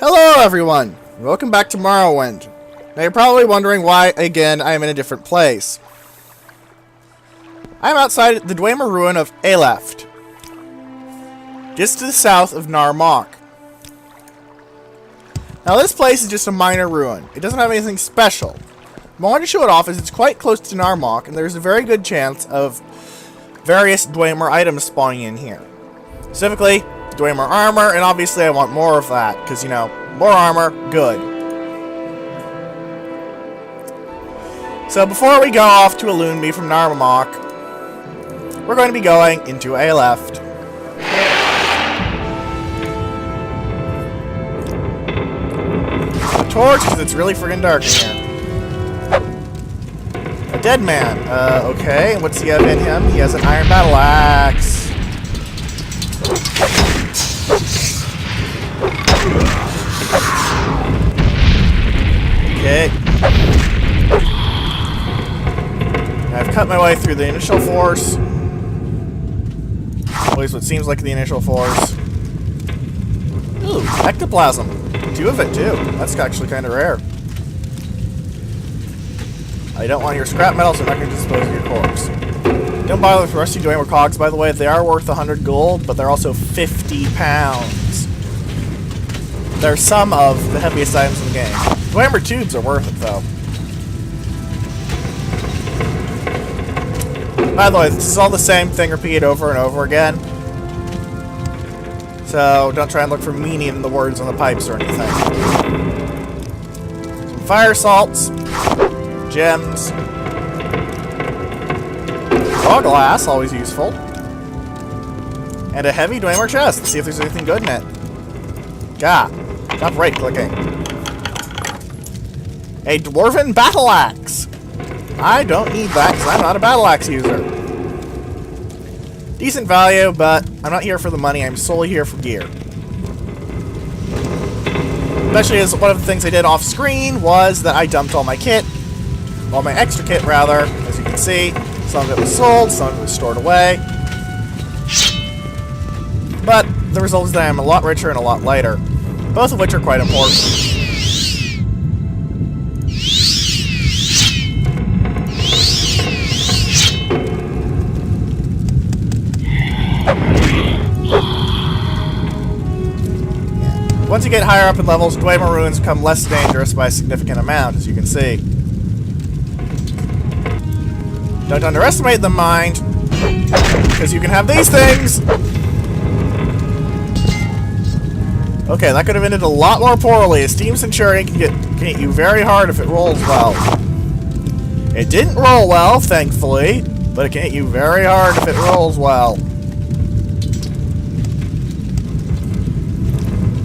Hello everyone! Welcome back to Morrowind. Now you're probably wondering why, again, I am in a different place. I am outside the Dwemer ruin of ehhh, just to the south of Narmok. Now this place is just a minor ruin. It doesn't have anything special. What I want to show it off is it's quite close to Narmok, and there's a very good chance of various Dwemer items spawning in here. Specifically, Dwemer armor, and obviously I want more of that, because, you know, more armor, good. So before we go off to Illunbi from Narmok, we're going to be going into ehhh. A torch, because it's really friggin' dark in here. A dead man. Okay, what's he have in him? He has an iron battle axe. Okay. I've cut my way through the initial force. At least what seems like the initial force. Ooh, ectoplasm. 2 of it, too. That's actually kind of rare. I don't want your scrap metal, so I'm not going to dispose of your corpse. Don't bother with rusty Dwemer cogs, by the way. They are worth 100 gold, but they're also 50 pounds. They're some of the heaviest items in the game. Dwemer tubes are worth it, though. By the way, this is all the same thing repeated over and over again. So, don't try and look for meaning in the words on the pipes or anything. Some fire salts. Gems. Raw glass, always useful. And a heavy Dwemer chest. Let's see if there's anything good in it. Gah. Stop right-clicking. A dwarven battle axe. I don't need that because I'm not a battle axe user. Decent value, but I'm not here for the money. I'm solely here for gear. Especially as one of the things I did off-screen was that I dumped all my kit. All my extra kit, rather. As you can see, some of it was sold, some of it was stored away. But the result is that I'm a lot richer and a lot lighter. Both of which are quite important. Once you get higher up in levels, Dwemer ruins become less dangerous by a significant amount, as you can see. Don't underestimate the mind, because you can have these things! Okay, that could have ended a lot more poorly. A Steam Centurion can hit you very hard if it rolls well. It didn't roll well, thankfully, but it can hit you very hard if it rolls well.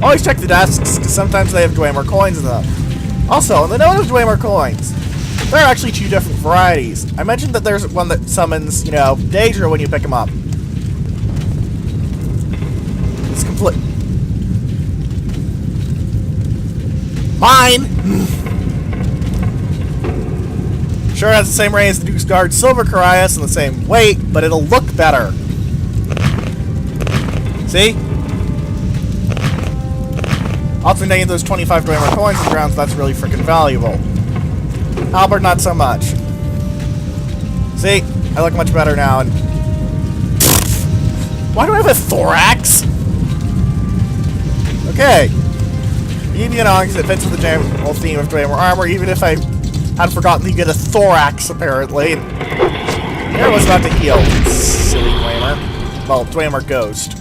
Always check the desks, because sometimes they have Dwemer coins in them. Also, on the note of Dwemer coins, there are actually 2 different varieties. I mentioned that there's one that summons, you know, Daedra when you pick him up. It's complete. Mine! Sure has the same range as the Duke's Guard Silver Carius and the same weight, but it'll look better. See? Also, getting those 25 Dwemer coins in the ground, so that's really freaking valuable. Albert, not so much. See? I look much better now, and... Why do I have a thorax? Okay. Even on, because it fits with the general theme of Dwemer armor, even if I had forgotten you get a thorax, apparently. Here was about to heal, silly Dwemer. Well, Dwemer ghost.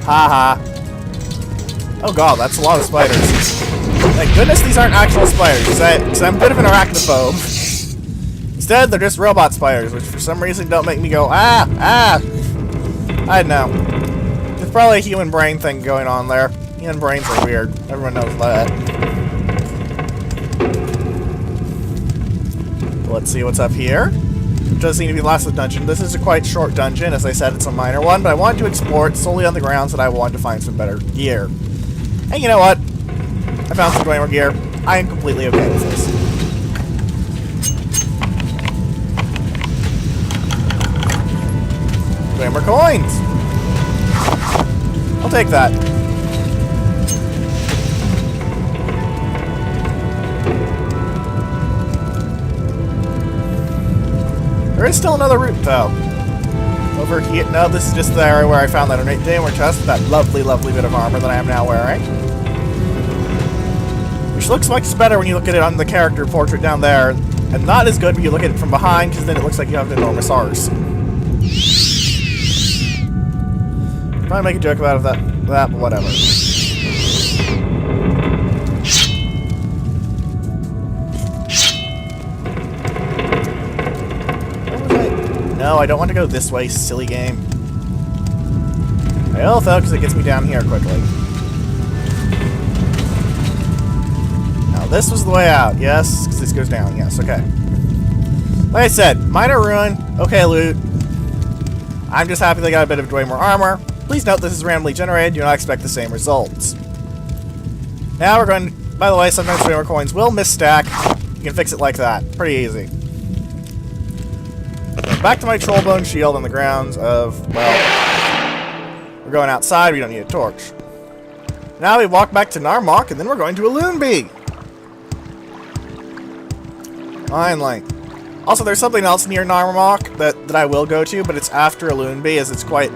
Haha. Oh god, that's a lot of spiders. Thank goodness these aren't actual spiders, because I'm a bit of an arachnophobe. Instead, they're just robot spiders, which for some reason don't make me go, ah, ah. I don't know. There's probably a human brain thing going on there. Human brains are weird. Everyone knows that. Let's see what's up here. It does seem to be the last of the dungeon. This is a quite short dungeon. As I said, it's a minor one, but I wanted to explore it solely on the grounds that I wanted to find some better gear. And you know what? I found some Dwemer gear. I am completely okay with this. Dwemer coins! I'll take that. There is still another route, though. Over here. No, this is just the area where I found that Dwemer chest with that lovely, lovely bit of armor that I am now wearing. Which looks much better when you look at it on the character portrait down there, and not as good when you look at it from behind, because then it looks like you have an enormous arse. Trying to make a joke about that, but whatever. No, I don't want to go this way, silly game. I will, though, because it gets me down here quickly. Now, this was the way out. Yes, because this goes down. Yes, okay. Like I said, minor ruin. Okay, loot. I'm just happy they got a bit of Dwemer armor. Please note this is randomly generated. Do not expect the same results. Now we're going... By the way, sometimes Dwemer coins will misstack. You can fix it like that. Pretty easy. Back to my trollbone shield on the grounds of, well, we're going outside, we don't need a torch. Now we walk back to Narmok, and then we're going to Illunbi. Finally. Also, there's something else near Narmok that I will go to, but it's after Illunbi, as it's quite,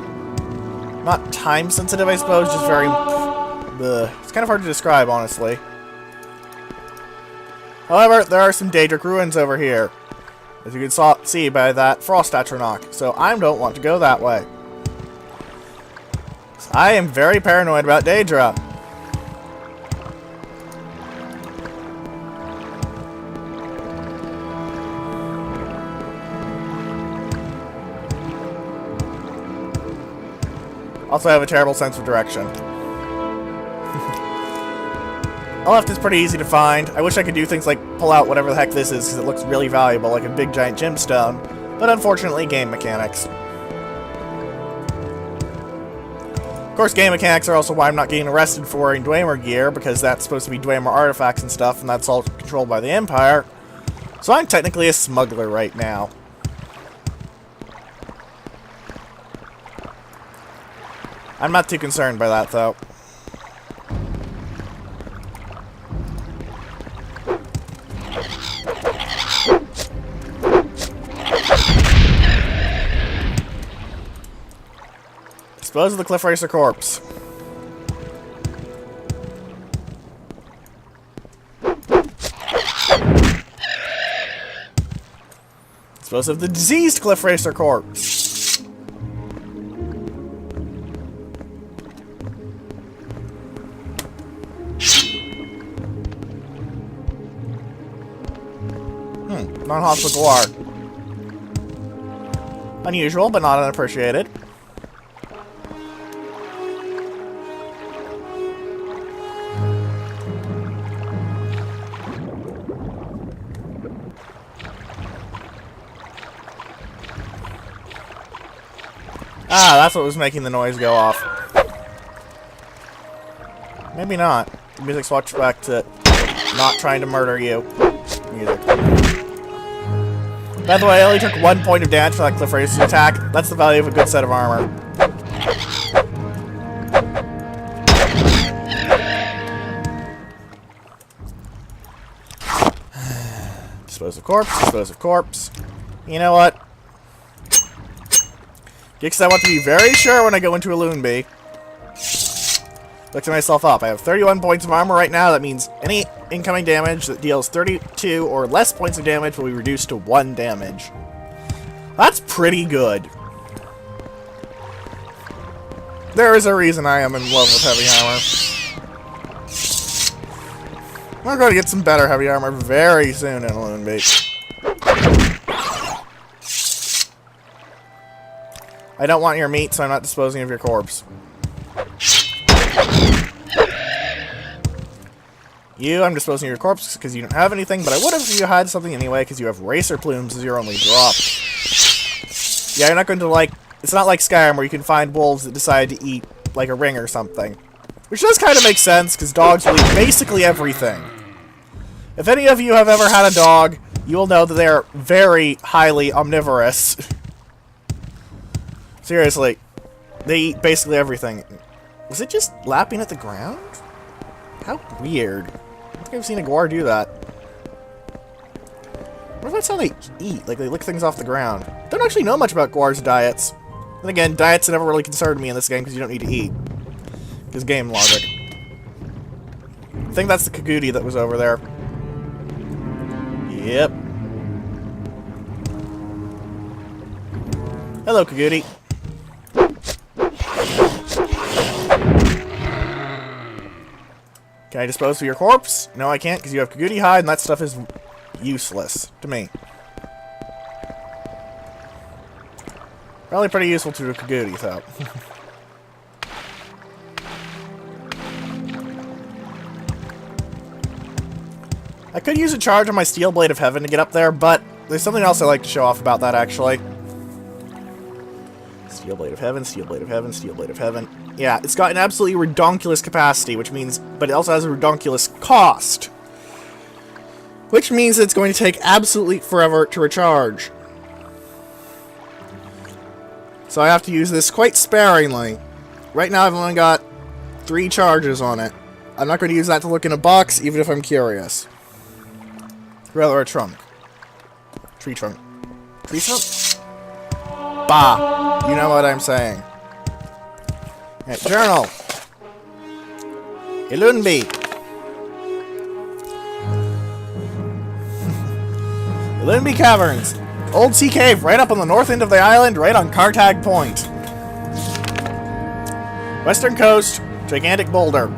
not time sensitive, I suppose, just very, it's kind of hard to describe, honestly. However, there are some Daedric ruins over here, as you can see by that frost atronach, so I don't want to go that way. I am very paranoid about Daedra. Also, I have a terrible sense of direction. All left is pretty easy to find. I wish I could do things like pull out whatever the heck this is, because it looks really valuable, like a big giant gemstone. But unfortunately, game mechanics. Of course, game mechanics are also why I'm not getting arrested for wearing Dwemer gear, because that's supposed to be Dwemer artifacts and stuff, and that's all controlled by the Empire. So I'm technically a smuggler right now. I'm not too concerned by that, though. Dispose of the Cliff Racer corpse. Dispose of the diseased Cliff Racer corpse. Non-hostile Guar. Unusual, but not unappreciated. Ah, that's what was making the noise go off. Maybe not. The music switched back to not trying to murder you. Music. By the way, I only took 1 point of damage for that Cliff Racer's attack. That's the value of a good set of armor. Dispose of corpse, dispose of corpse. You know what? Because I want to be very sure when I go into Illunbi. Look to myself up. I have 31 points of armor right now. That means any incoming damage that deals 32 or less points of damage will be reduced to 1 damage. That's pretty good. There is a reason I am in love with heavy armor. We're going to get some better heavy armor very soon in Illunbi. I don't want your meat, so I'm not disposing of your corpse. You, I'm disposing of your corpse because you don't have anything, but I would have if you had something anyway, because you have racer plumes as your only drop. Yeah, you're not going to, like... It's not like Skyrim where you can find wolves that decide to eat, like, a ring or something. Which does kind of make sense, because dogs will eat basically everything. If any of you have ever had a dog, you will know that they are very highly omnivorous. Seriously, they eat basically everything. Was it just lapping at the ground? How weird. I don't think I've seen a guar do that. What if that's how they eat? Like, they lick things off the ground. Don't actually know much about guar's diets. And again, diets never really concerned me in this game because you don't need to eat. Because game logic. I think that's the Kagudi that was over there. Yep. Hello, Kagudi. Can I dispose of your corpse? No, I can't, because you have Kagudi hide, and that stuff is useless to me. Probably pretty useful to a Kagudi, though. I could use a charge on my Steel Blade of Heaven to get up there, but there's something else I like to show off about that, actually. Steel Blade of Heaven, Steel Blade of Heaven, Steel Blade of Heaven. Yeah, it's got an absolutely redonkulous capacity, which means... But it also has a redonkulous cost. Which means it's going to take absolutely forever to recharge. So I have to use this quite sparingly. Right now I've only got 3 charges on it. I'm not going to use that to look in a box, even if I'm curious. Rather a trunk. Tree trunk. Tree trunk? Bah! You know what I'm saying. Right, journal. Illunbi. Illunbi Caverns. Old sea cave right up on the north end of the island, right on Cartag Point. Western coast, gigantic boulder.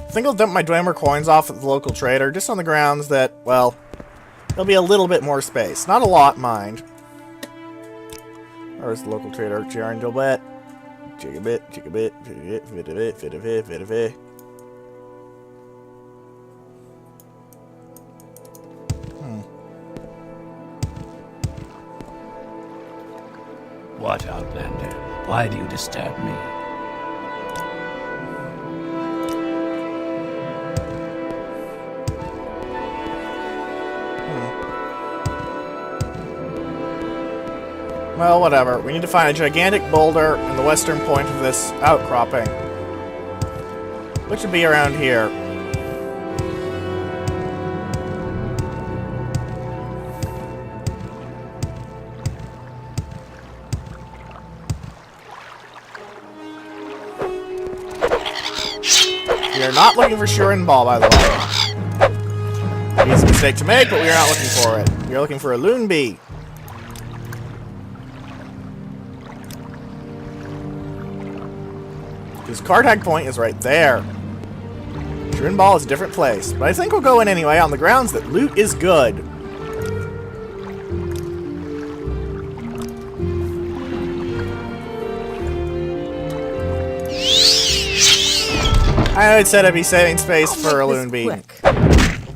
I think I'll dump my Dwemer coins off at the local trader, just on the grounds that, well, there'll be a little bit more space. Not a lot, mind. Where's the local trader? Jarandilbet. Jigabit, jigabit, fit-a-bit, fit-a-bit, fit-a-bit. What, Outlander? Why do you disturb me? Well, whatever. We need to find a gigantic boulder in the western point of this outcropping. Which would be around here. We are not looking for Shurin Ball, by the way. It's a mistake to make, but we are not looking for it. We are looking for Illunbi. Because Cartag Point is right there. Shurin Ball is a different place. But I think we'll go in anyway on the grounds that loot is good. I had said I'd be saving space for Illunbi.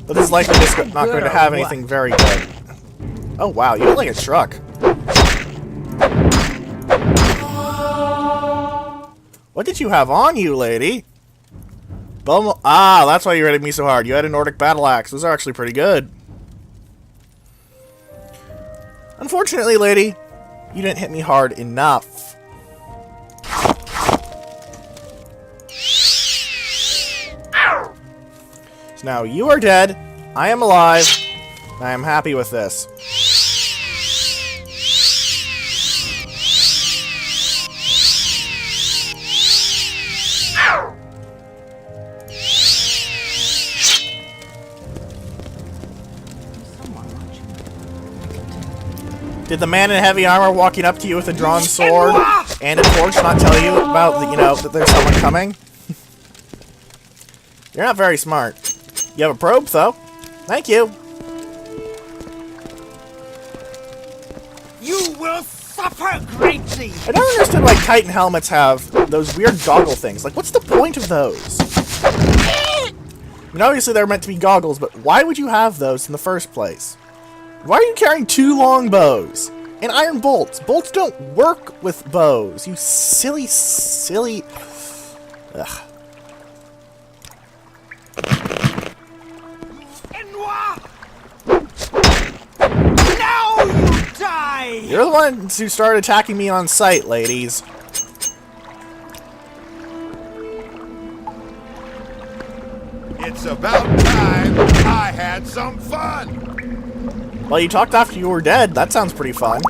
But this is likely just not going to have anything very good. Oh wow, you look like a truck. What did you have on you, lady? Ah, that's why you rated me so hard. You had a Nordic battle axe. Those are actually pretty good. Unfortunately, lady, you didn't hit me hard enough. So now you are dead, I am alive, and I am happy with this. Did the man in heavy armor walking up to you with a drawn sword and a torch not tell you about, that there's someone coming? You're not very smart. You have a probe, though. Thank you. You will suffer greatly. I never understood why Titan helmets have those weird goggle things. Like, what's the point of those? I mean, obviously they're meant to be goggles, but why would you have those in the first place? Why are you carrying 2 long bows? And iron bolts. Bolts don't work with bows. You silly, silly... Ugh. Now you die! You're the ones who started attacking me on sight, ladies. It's about time I had some fun! Well, you talked after you were dead. That sounds pretty fun.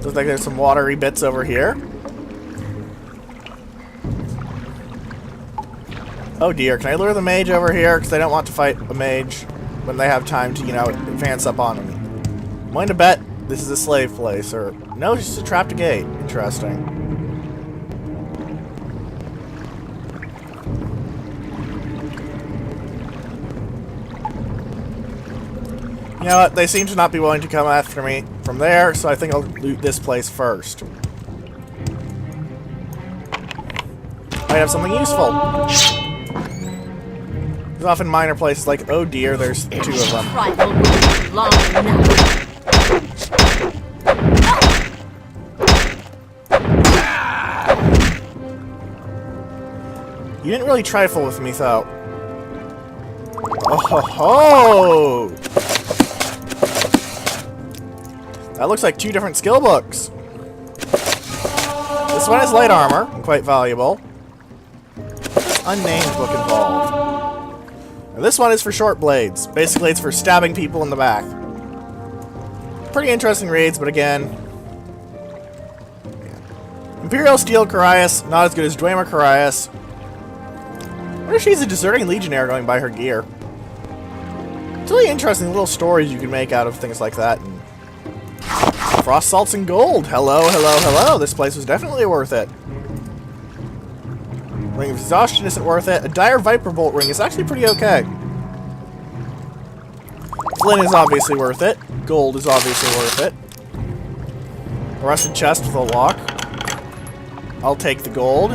Looks like there's some watery bits over here. Oh dear, can I lure the mage over here? Because I don't want to fight a mage when they have time to, you know, advance up on me. I'm going to bet this is a slave place, or... No, it's just a trapped gate. Interesting. You know what? They seem to not be willing to come after me from there, so I think I'll loot this place first. Might have something useful. There's often minor places like, oh dear, there's 2 of them. You didn't really trifle with me, though. Oh ho ho! That looks like 2 different skill books. This one has light armor, and quite valuable. Unnamed book involved. And this one is for short blades. Basically, it's for stabbing people in the back. Pretty interesting reads, but again... Yeah. Imperial Steel Carias, not as good as Dwemer Carias. I wonder if she's a deserting legionnaire going by her gear. It's really interesting little stories you can make out of things like that. And frost salts and gold. Hello, hello, hello. This place was definitely worth it. Ring of Exhaustion isn't worth it. A Dire Viper Bolt ring is actually pretty okay. Flint is obviously worth it. Gold is obviously worth it. A rusted chest with a lock. I'll take the gold.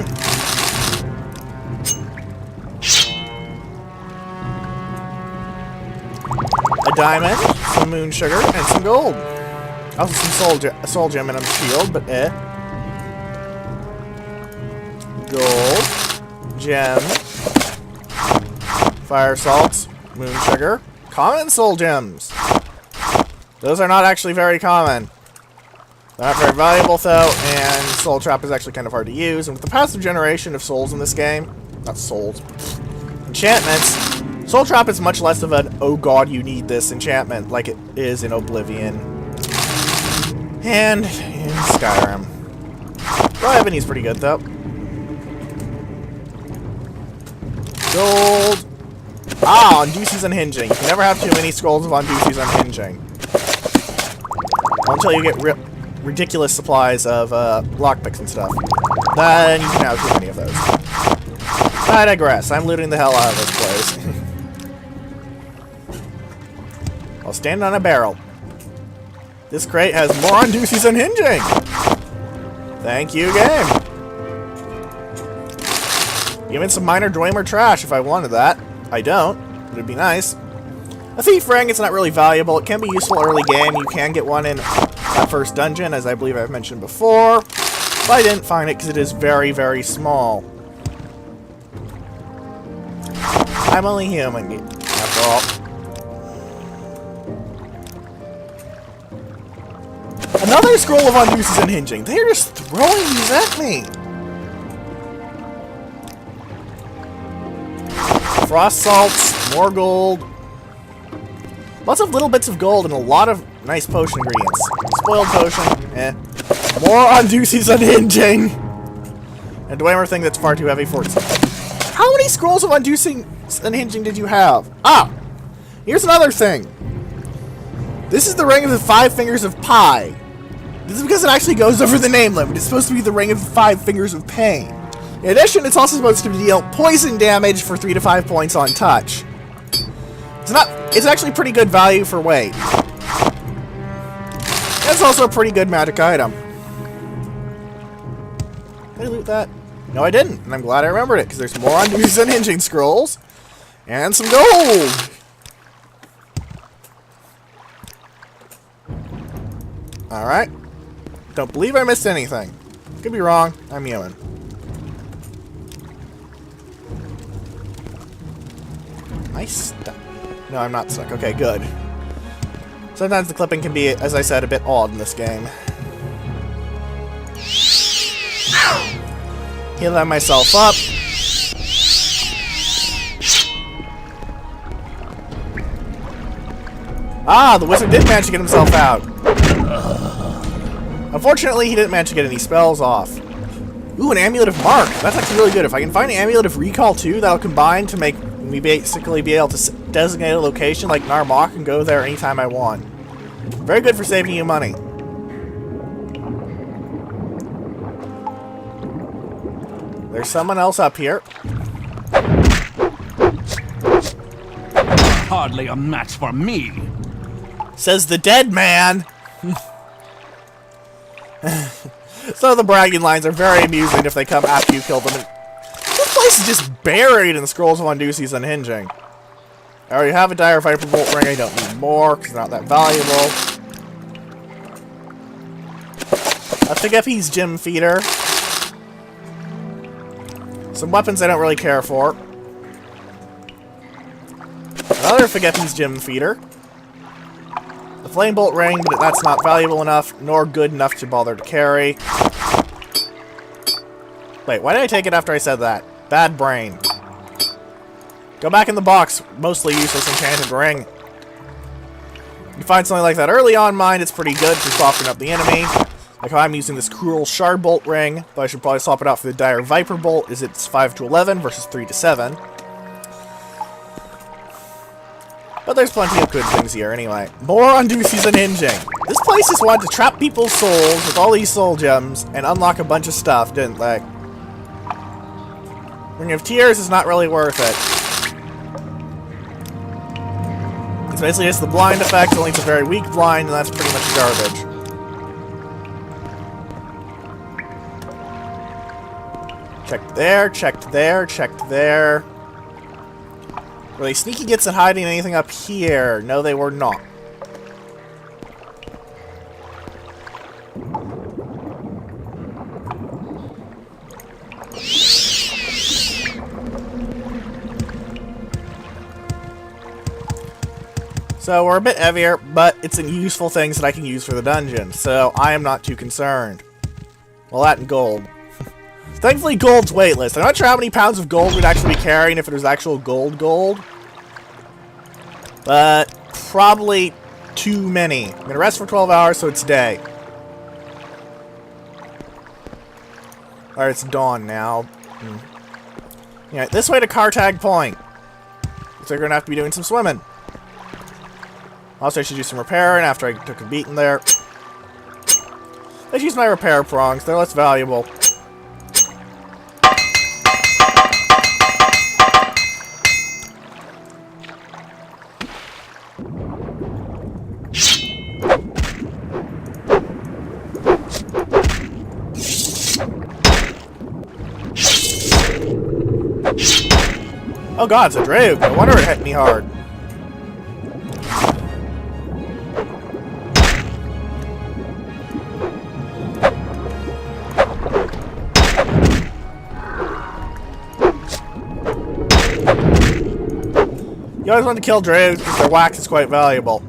A diamond, some moon sugar, and some gold. Also some soul gem and a shield, but eh. Gold. Gem. Fire salts. Moon sugar. Common soul gems. Those are not actually very common. They're not very valuable though, and Soul Trap is actually kind of hard to use. And with the passive generation of souls in this game, not souls, enchantments, Soul Trap is much less of an, oh god, you need this enchantment, like it is in Oblivion. And in Skyrim. Well, Ebony's pretty good, though. Gold. Ah, Unduce's Unhinging. You can never have too many scrolls of Unduce's Unhinging. Until you get ridiculous supplies of lockpicks and stuff. Then you can have too many of those. I digress. I'm looting the hell out of this place. I'll stand on a barrel. This crate has more Unduce's Unhinging! Thank you, game! Even some minor Dwemer trash if I wanted that. I don't, but it'd be nice. A thief ring, it's not really valuable. It can be useful early game. You can get one in that first dungeon, as I believe I've mentioned before. But I didn't find it because it is very, very small. I'm only human, after all. Another scroll of Unduce's Unhinging. They're just throwing these at me. Frost salts, more gold. Lots of little bits of gold and a lot of nice potion ingredients. Spoiled potion, eh. More Unduce's Unhinging. And Dwemer thing that's far too heavy for it. How many scrolls of Unduce's Unhinging did you have? Ah! Here's another thing. This is the Ring of the 5 Fingers of Pi. This is because it actually goes over the name limit. It's supposed to be the Ring of the 5 Fingers of Pain. In addition, it's also supposed to deal poison damage for 3 to 5 points on touch. It's actually pretty good value for weight. It's also a pretty good magic item. Did I loot that? No, I didn't, and I'm glad I remembered it, because there's more unused unhinging scrolls. And some gold! Alright. Don't believe I missed anything. Could be wrong. I'm human. Am I stuck? No, I'm not stuck. Okay, good. Sometimes the clipping can be, as I said, a bit odd in this game. Healing myself up. Ah, the wizard did manage to get himself out. Unfortunately, he didn't manage to get any spells off. Ooh, an Amulet of Mark. That's actually really good. If I can find an Amulet of Recall too, that'll combine to make me basically be able to designate a location like Narmak and go there anytime I want. Very good for saving you money. There's someone else up here. Hardly a match for me. Says the dead man. So the bragging lines are very amusing if they come after you kill them. And this place is just buried in the Scrolls of Wundusi's Unhinging. I already have a Dire Viper Bolt Ring. I don't need more because it's not that valuable. A Figeppi's Gym Feeder. Some weapons I don't really care for. Another Figeppi's Gym Feeder. The Flame Bolt Ring, but that's not valuable enough, nor good enough to bother to carry. Wait, why did I take it after I said that? Bad brain. Go back in the box. Mostly useless enchanted ring. You find something like that early on mine, it's pretty good for softening up the enemy. Like how I'm using this Cruel Shard Bolt ring, but I should probably swap it out for the Dire Viper Bolt, as it's 5 to 11 versus 3 to 7. But there's plenty of good things here anyway. More Wundusi's Unhinging. This place just wanted to trap people's souls with all these soul gems and unlock a bunch of stuff, didn't they? Ring of Tears is not really worth it. It's basically just the blind effect, only it's a very weak blind, and that's pretty much garbage. Checked there, checked there, checked there. Were they sneaky gits at hiding anything up here? No, they were not. So we're a bit heavier, but it's in useful things that I can use for the dungeon, so I am not too concerned. Well, that and gold. Thankfully, gold's weightless. I'm not sure how many pounds of gold we'd actually be carrying if it was actual gold. But probably too many. I'm gonna rest for 12 hours, so it's day. Alright, it's dawn now. Yeah, this way to Cartag Point. So we're gonna have to be doing some swimming. Also, I should do some repairing after I took a beating there. Let's use my repair prongs. They're less valuable. Oh god, it's a Drake. No wonder it hit me hard. You always want to kill Drakes because their wax is quite valuable.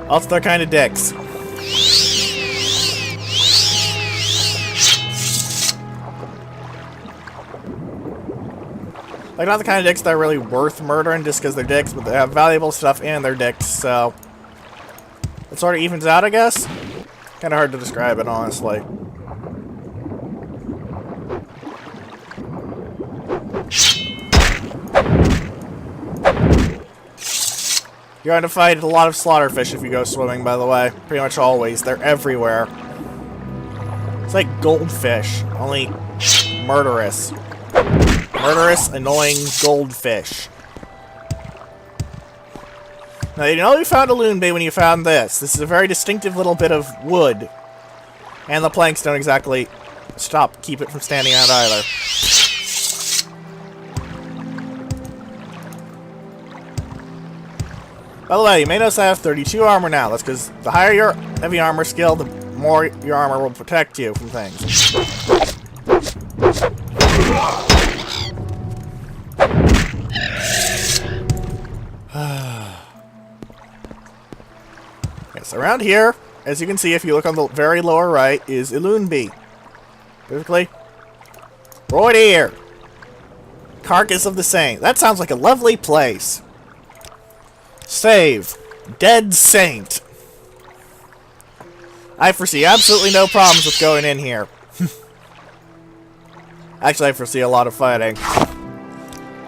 Also, they're kind of dicks. Like, not the kind of dicks that are really worth murdering just because they're dicks, but they have valuable stuff and they're dicks, so... It sort of evens out, I guess? Kind of hard to describe it, honestly. You're going to fight a lot of slaughterfish if you go swimming, by the way. Pretty much always. They're everywhere. It's like goldfish, only murderous. Murderous, annoying goldfish. Now, you know you found Illunbi when you found this. This is a very distinctive little bit of wood. And the planks don't exactly keep it from standing out either. By the way, you may notice I have 32 armor now. That's because the higher your heavy armor skill, the more your armor will protect you from things. Yes, around here, as you can see if you look on the very lower right, is Illunbi. Basically, right here. Carcass of the Saint. That sounds like a lovely place. Save. Dead Saint. I foresee absolutely no problems with going in here. Actually, I foresee a lot of fighting.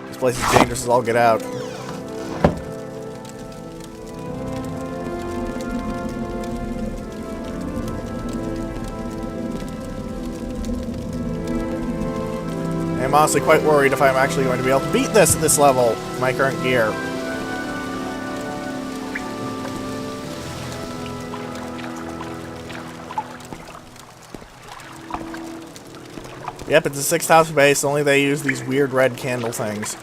This place is dangerous as all get out. I'm honestly quite worried if I'm actually going to be able to beat this at this level with my current gear. Yep, it's a 6,000 base, only they use these weird red candle things.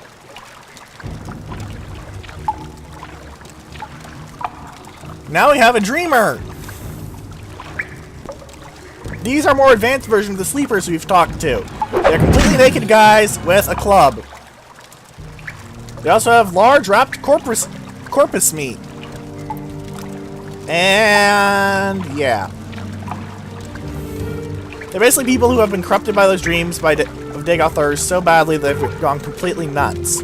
Now we have a dreamer! These are more advanced versions of the sleepers we've talked to. They're completely naked guys with a club. They also have large wrapped corpus meat. And yeah. They're basically people who have been corrupted by those dreams of Divath Fyr so badly that they've gone completely nuts.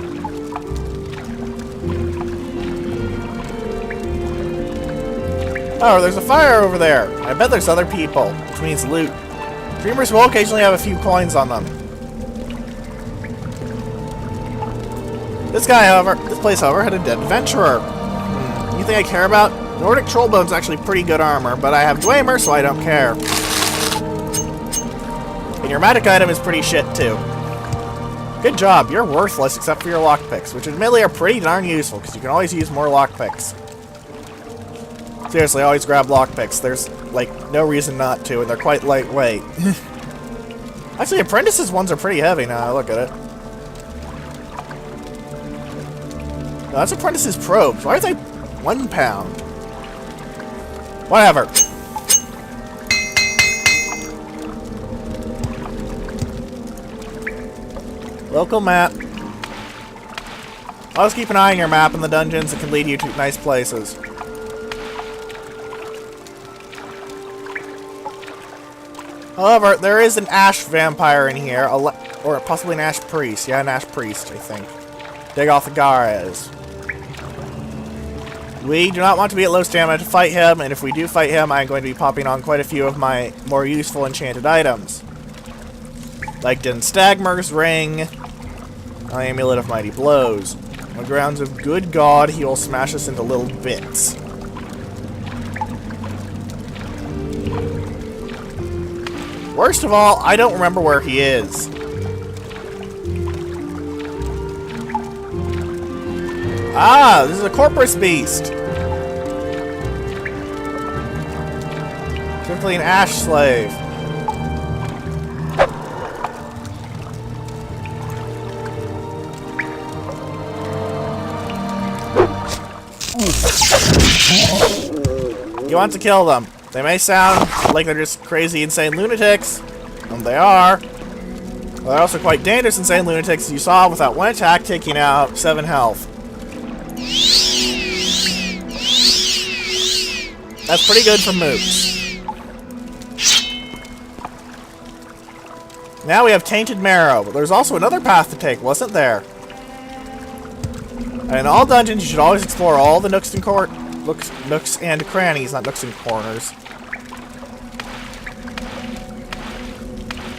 Oh, there's a fire over there. I bet there's other people, which means loot. Dreamers will occasionally have a few coins on them. This place, however, had a dead adventurer. You think I care about? Nordic Trollbone's actually pretty good armor, but I have Dwemer, so I don't care. And your magic item is pretty shit, too. Good job, you're worthless except for your lockpicks, which admittedly are pretty darn useful, because you can always use more lockpicks. Seriously, always grab lockpicks. There's, like, no reason not to, and they're quite lightweight. Actually, Apprentice's ones are pretty heavy now I look at it. No, that's Apprentice's probes. Why are they 1 pound? Whatever. Local map. Always keep an eye on your map in the dungeons. It can lead you to nice places. However, there is an Ash vampire in here, or possibly an Ash priest. Yeah, an Ash priest, I think. Divath Fyr is. We do not want to be at low stamina to fight him, and if we do fight him, I'm going to be popping on quite a few of my more useful enchanted items. Like Den Stagmer's Ring, my Amulet of Mighty Blows. On the grounds of good God, he will smash us into little bits. Worst of all, I don't remember where he is. Ah, this is a Corprus beast. Simply an Ash slave. You want to kill them. They may sound like they're just crazy, insane lunatics, and they are. But they're also quite dangerous, insane lunatics, as you saw, without one attack taking out 7 health. That's pretty good for mooks. Now we have Tainted Marrow, but there's also another path to take, wasn't there? And in all dungeons, you should always explore all the nooks and crannies, not nooks and corners.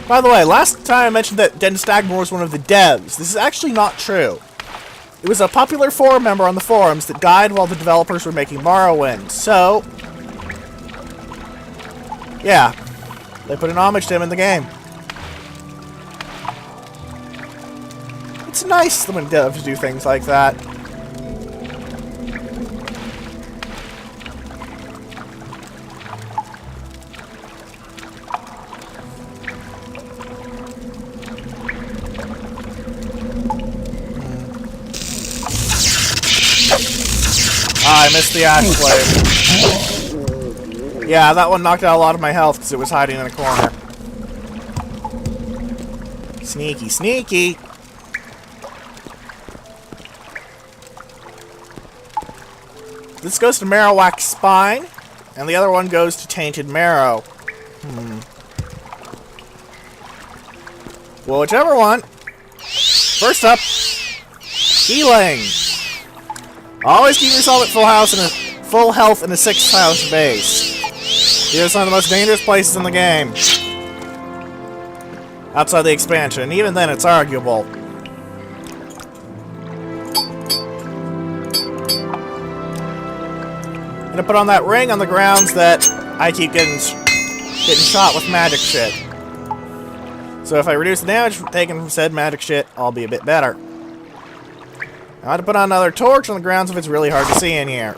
By the way, last time I mentioned that Den Stagmer was one of the devs. This is actually not true. it was a popular forum member on the forums that died while the developers were making Morrowind. So, yeah, they put an homage to him in the game. It's nice when devs do things like that. I missed the ash blade. Yeah, that one knocked out a lot of my health because it was hiding in a corner. Sneaky, sneaky. This goes to Marrowwack's spine, and the other one goes to Tainted Marrow. Well, whichever one. First up, healing. Always keep yourself at full health in a 6th house base. It is one of the most dangerous places in the game. Outside the expansion, and even then it's arguable. I'm gonna put on that ring on the grounds that I keep getting shot with magic shit. So if I reduce the damage taken from said magic shit, I'll be a bit better. I have to put on another torch on the grounds if it's really hard to see in here.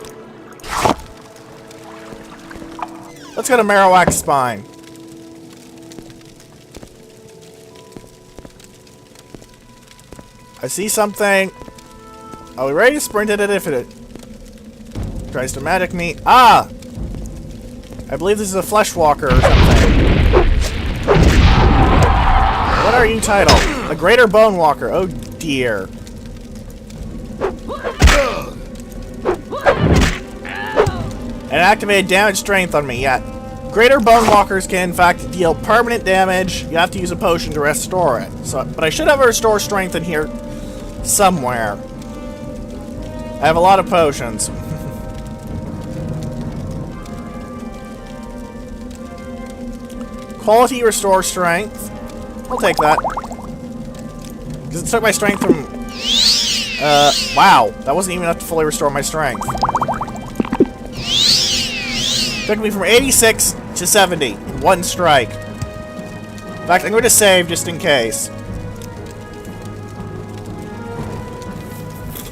Let's go to Marrowwack's spine. I see something. Are we ready to sprint at it if it tries to magic me? Ah! I believe this is a flesh walker or something. What are you titled? A greater bone walker. Oh dear. And activated damage strength on me, yeah. Greater bone walkers can in fact deal permanent damage. You have to use a potion to restore it. But I should have a restore strength in here somewhere. I have a lot of potions. Quality restore strength. I'll take that. Because it took my strength from... wow. That wasn't even enough to fully restore my strength. Took me from 86 to 70 in one strike. In fact, I'm going to save just in case.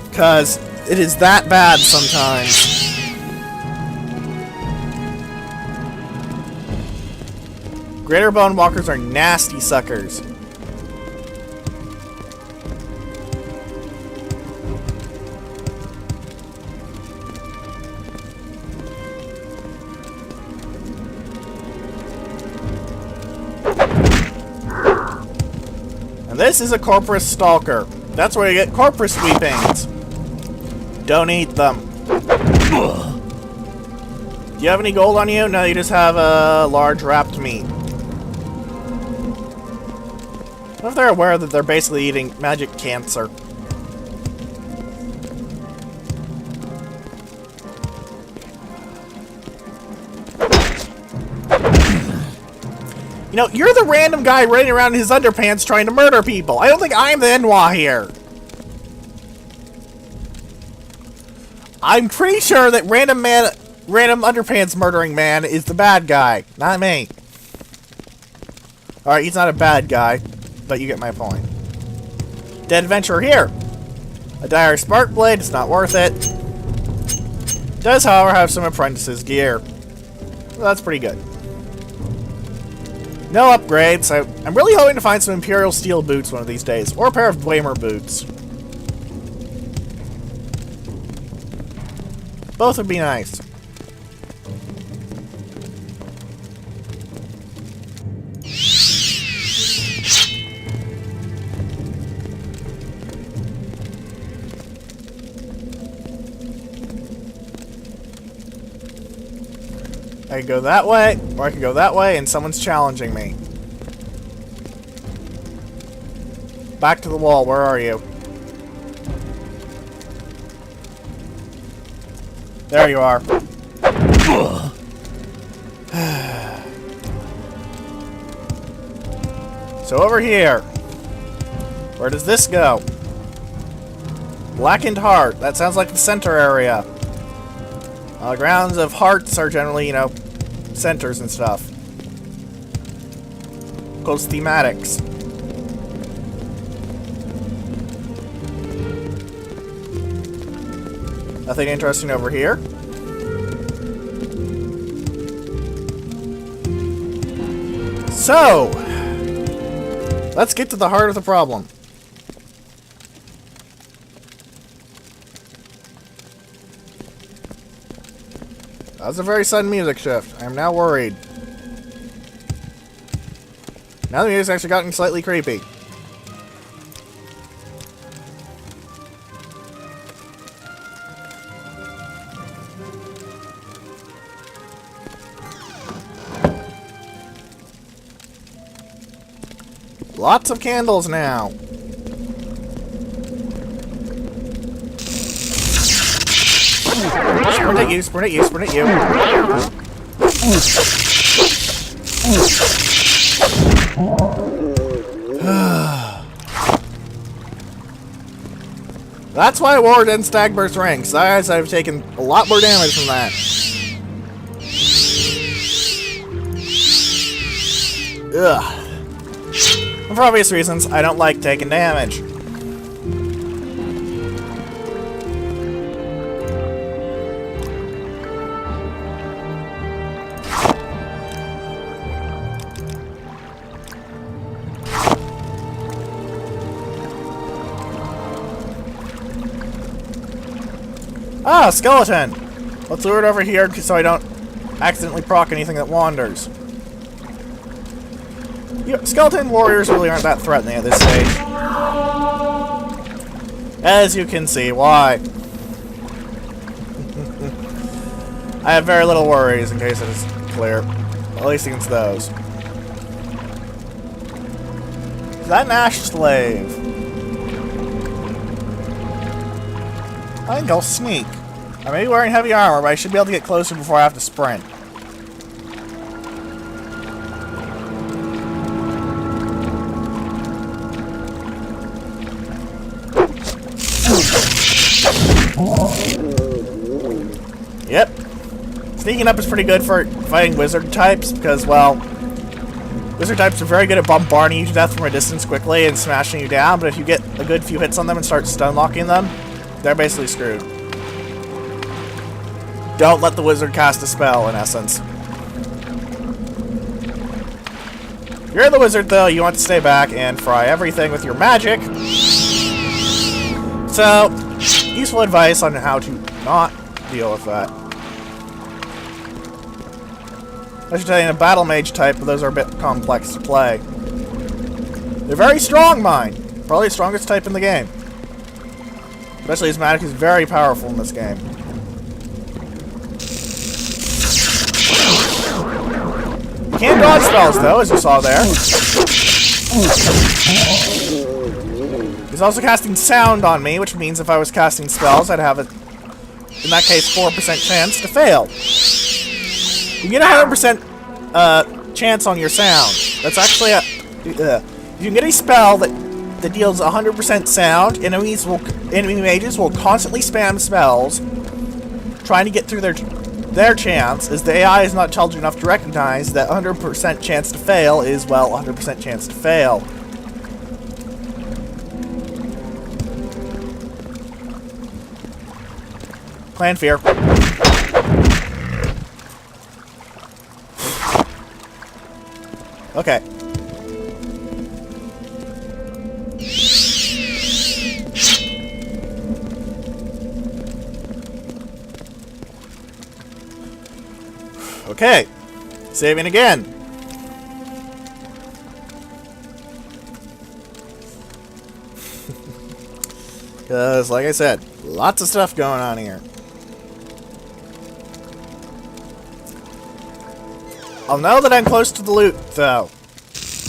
Because it is that bad sometimes. Greater bone walkers are nasty suckers. And this is a Corprus stalker. That's where you get Corprus sweepings. Don't eat them. Do you have any gold on you? No, you just have a large wrapped meat. I don't know if they're aware that they're basically eating magic cancer. You know, you're the random guy running around in his underpants trying to murder people. I don't think I'm the Enwa here. I'm pretty sure that random underpants murdering man is the bad guy, not me. Alright, he's not a bad guy, but you get my point. Dead adventurer here. A dire spark blade, it's not worth it. Does, however, have some apprentice's gear. Well, that's pretty good. No upgrades. I'm really hoping to find some Imperial Steel boots one of these days, or a pair of Dwemer boots. Both would be nice. I can go that way, or I can go that way, and someone's challenging me. Back to the wall, where are you? There you are. So over here. Where does this go? Blackened Heart. That sounds like the center area. Grounds of hearts are generally, you know, centers and stuff. Close thematics. Nothing interesting over here. So, let's get to the heart of the problem. That was a very sudden music shift. I am now worried. Now the music's actually gotten slightly creepy. Lots of candles now. Sprint at you, sprint at you, sprint at you. That's why I wore it in Stagburst ranks. I've taken a lot more damage from that. Ugh. And for obvious reasons, I don't like taking damage. Ah, skeleton! Let's lure it over here so I don't accidentally proc anything that wanders. Skeleton warriors really aren't that threatening at this stage. As you can see, why? I have very little worries in case it is clear. At least against those. Is that an ash slave? I think I'll sneak. I may be wearing heavy armor, but I should be able to get closer before I have to sprint. Yep. Sneaking up is pretty good for fighting wizard types because, well, wizard types are very good at bombarding you to death from a distance quickly and smashing you down, but if you get a good few hits on them and start stun locking them, they're basically screwed. Don't let the wizard cast a spell, in essence. If you're the wizard, though, you want to stay back and fry everything with your magic. So, useful advice on how to not deal with that. I should tell you in a battle mage type, but those are a bit complex to play. They're very strong, mind. Probably the strongest type in the game. Especially his magic is very powerful in this game. You can dodge spells, though, as you saw there. He's also casting sound on me, which means if I was casting spells, I'd have a, in that case, 4% chance to fail. You get a 100% chance on your sound. That's actually a... if you get a spell that deals 100% sound, enemy mages will constantly spam spells, trying to get through their chance, as the AI is not intelligent enough to recognize that 100% chance to fail is, well, 100% chance to fail. Clan Fear. Okay. Okay. Saving again. Because, like I said, lots of stuff going on here. I'll know that I'm close to the loot, though.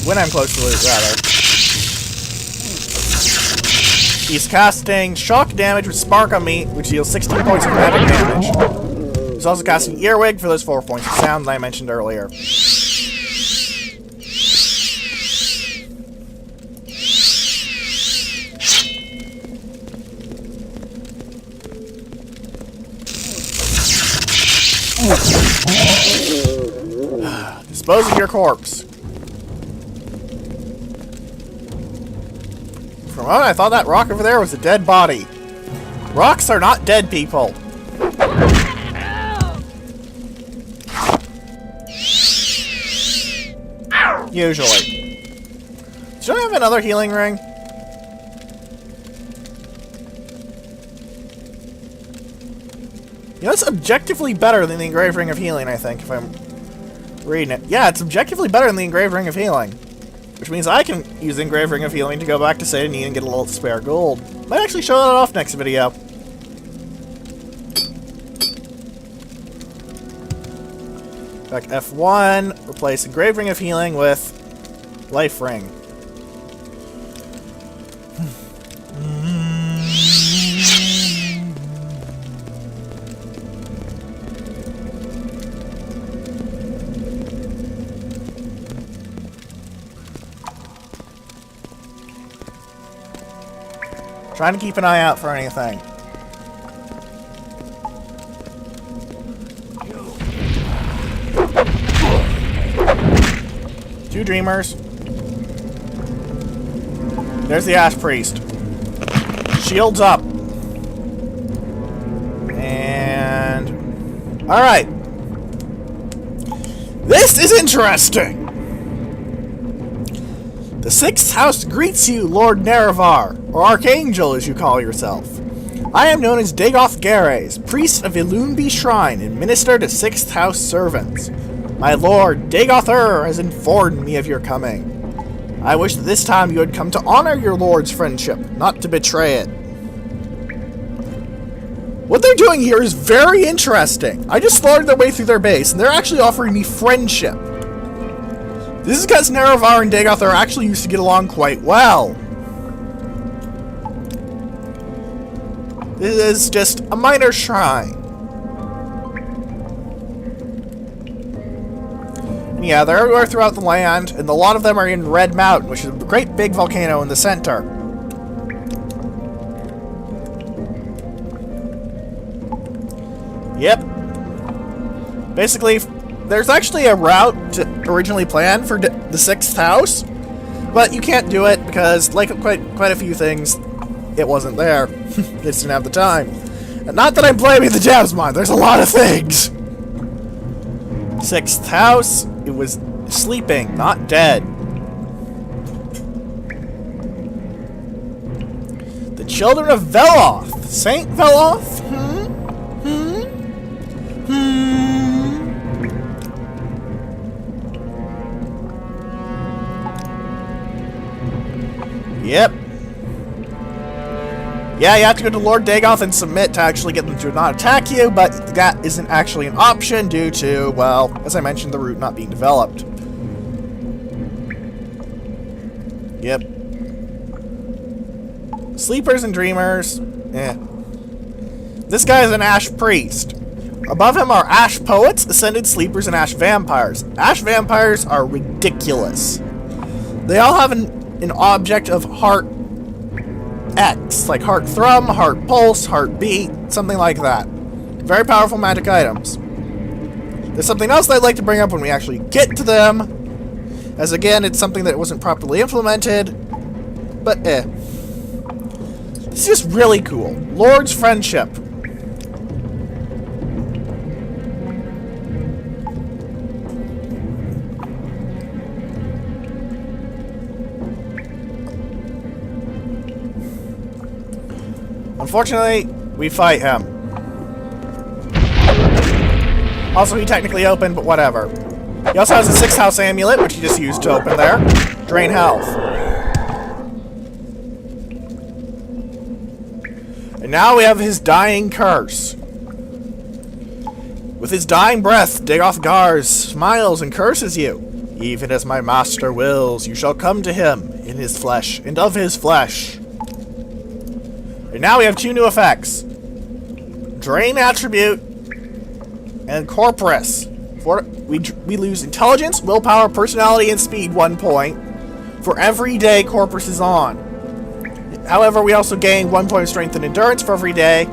When I'm close to the loot, rather. He's casting shock damage with spark on me, which deals 16 points of magic damage. He's also casting earwig for those 4 points of sound that I mentioned earlier. Dispose of your corpse. For a moment, I thought that rock over there was a dead body. Rocks are not dead people. Usually. Should I have another healing ring? You know, it's objectively better than the Engraved Ring of Healing, I think, if I'm reading it. Yeah, it's objectively better than the Engraved Ring of Healing. Which means I can use the Engraved Ring of Healing to go back to Saint Denis and get a little spare gold. Might actually show that off next video. Back F1, replace Engraved Ring of Healing with Life Ring. Trying to keep an eye out for anything. Two dreamers. There's the Ash Priest. Shields up. And... alright. This is interesting! The Sixth House greets you, Lord Nerevar, or Archangel as you call yourself. I am known as Divath Fyr, priest of Illunbi Shrine and minister to Sixth House servants. My lord, Divath Fyr, has informed me of your coming. I wish that this time you had come to honor your lord's friendship, not to betray it. What they're doing here is very interesting. I just slaughtered their way through their base, and they're actually offering me friendship. This is because Nerevar and Divath Fyr actually used to get along quite well. This is just a minor shrine. And yeah, they're everywhere throughout the land, and a lot of them are in Red Mountain, which is a great big volcano in the center. Yep. Basically, there's actually a route originally planned for the Sixth House, but you can't do it because, like quite a few things, it wasn't there. Just didn't have the time. And not that I'm blaming the Gems Mine, there's a lot of things. Sixth House, it was sleeping, not dead. The Children of Veloth. Saint Veloth? Yep. Yeah, you have to go to Lord Dagoth and submit to actually get them to not attack you, but that isn't actually an option due to, well, as I mentioned, the route not being developed. Yep. Sleepers and Dreamers. Eh. This guy is an Ash Priest. Above him are Ash Poets, Ascended Sleepers, and Ash Vampires. Ash Vampires are ridiculous. They all have an object of heart X, like heart thrum, heart pulse, heart beat, something like that. Very powerful magic items. There's something else that I'd like to bring up when we actually get to them, as again, it's something that wasn't properly implemented, but eh. This is just really cool. Lord's Friendship. Unfortunately, we fight him. Also, he technically opened, but whatever. He also has a Sixth House Amulet, which he just used to open there. Drain health. And now we have his Dying Curse. With his dying breath, Divath Fyr smiles and curses you. Even as my master wills, you shall come to him in his flesh and of his flesh. And now we have two new effects. Drain Attribute and Corprus. We lose Intelligence, Willpower, Personality, and Speed 1 point for every day Corprus is on. However, we also gain 1 point of Strength and Endurance for every day,